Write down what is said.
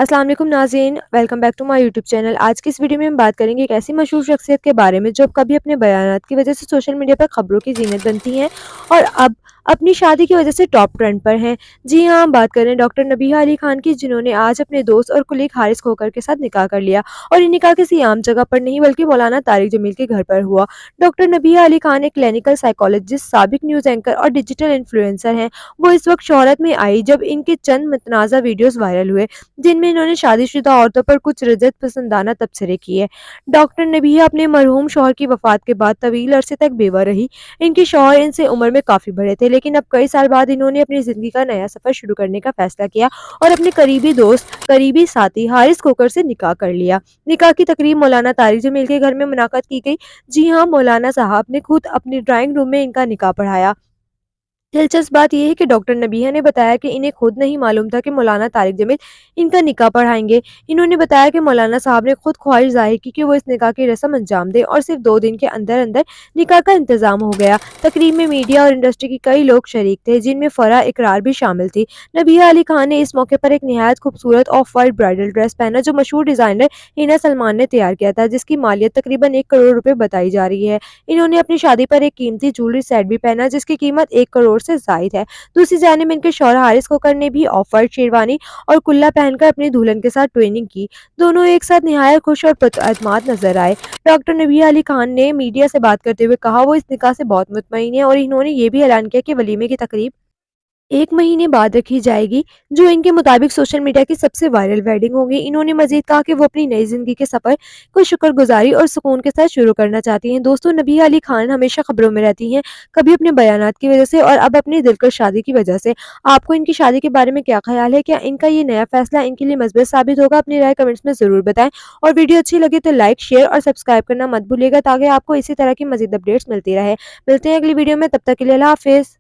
अस्सलाम वालेकुम नाज़रीन, welcome back to my YouTube channel. आज की इस वीडियो में हम बात करेंगे एक ऐसी मशहूर शख्सियत के बारे में जो कभी अपने बयानात की वजह से सोशल मीडिया पर खबरों की ज़ीनत बनती हैं और अब अपनी शादी की वजह से टॉप ट्रेंड पर हैं। जी हाँ, हम बात कर रहे हैं डॉक्टर नबीहा अली खान की, जिन्होंने आज अपने दोस्त और कुलीग हारिस खोकर के साथ निकाह कर लिया। और ये निकाह किसी आम जगह पर नहीं बल्कि मौलाना तारिक जमील के घर पर हुआ। डॉक्टर नबीहा अली खान एक क्लिनिकल साइकोलॉजिस्ट, साबिक न्यूज़ एंकर और डिजिटल इन्फ्लुएंसर हैं। वो इस वक्त शोहरत में आई जब इनके चंद मुतनाज़ा वीडियोज़ वायरल हुए, जिनमें इन्होंने शादीशुदा औरतों पर कुछ रजत पसंदाना तबसरे किए। डॉक्टर नबीहा अपने मरहूम शौहर की वफात के बाद तवील अरसे तक बेवा रही। इनके शौहर इनसे उम्र में काफ़ी बड़े थे, लेकिन अब कई साल बाद इन्होंने अपनी ज़िंदगी का नया सफ़र शुरू करने का फैसला किया और अपने करीबी दोस्त, करीबी साथी हारिस खोकर से निकाह कर लिया। निकाह की तकरीब मौलाना तारिक जमील के घर में मुनाक़द की गई। जी हाँ, मौलाना साहब ने खुद अपने ड्राइंग रूम में इनका निकाह पढ़ाया। दिलचस्प बात यह है कि डॉक्टर नबीहा ने बताया कि इन्हें खुद नहीं मालूम था कि मौलाना तारिक जमील इनका निकाह पढ़ाएंगे। इन्होंने बताया कि मौलाना साहब ने खुद ख्वाहिश जाहिर की कि वो इस निकाह की रस्म अंजाम दें और सिर्फ 2 दिन के अंदर अंदर निकाह का इंतजाम हो गया। तकरीब में मीडिया और इंडस्ट्री के कई लोग शरीक थे, जिनमें फराह इकरार भी शामिल थी। नबीहा अली खान ने इस मौके पर एक निहायत खूबसूरत ऑफ वाइट ब्राइडल ड्रेस पहना जो मशहूर डिजाइनर हिना सलमान ने तैयार किया था, जिसकी मालियत तकरीबन 1 करोड़ रुपए बताई जा रही है। इन्होंने अपनी शादी पर एक कीमती ज्वेलरी सेट भी पहना जिसकी कीमत 1 करोड़ से जायद है। दूसरी जानिब इनके शौहर हारिस खोकर ने भी ऑफ वाइट शेरवानी और कुल्ला पहनकर अपनी दुल्हन के साथ ट्विनिंग की। दोनों एक साथ निहायत खुश और पुरअतमाद नजर आए। डॉक्टर नबीहा अली खान ने मीडिया से बात करते हुए कहा वो इस निकाह से बहुत मुतमईन है और इन्होंने ये भी ऐलान किया कि वलीमे की तकरीब 1 महीने बाद रखी जाएगी, जो इनके मुताबिक सोशल मीडिया की सबसे वायरल वेडिंग होगी। इन्होंने मज़ीद कहा कि वो अपनी नई ज़िंदगी के सफ़र को शुक्रगुज़ारी और सुकून के साथ शुरू करना चाहती हैं। दोस्तों, नबीहा अली खान हमेशा खबरों में रहती हैं, कभी अपने बयानात की वजह से और अब अपनी दिलकश शादी की वजह से। आपको इनकी शादी के बारे में क्या ख़्याल है? क्या इनका ये नया फ़ैसला इनके लिए मज़बूत साबित होगा? अपनी राय कमेंट्स में ज़रूर बताएँ और वीडियो अच्छी लगे तो लाइक, शेयर और सब्सक्राइब करना मत भूलिएगा ताकि आपको इसी तरह की मज़ीद अपडेट्स मिलती रहे। मिलते हैं अगली वीडियो में, तब तक के लिए अल्लाह हाफ़िज़।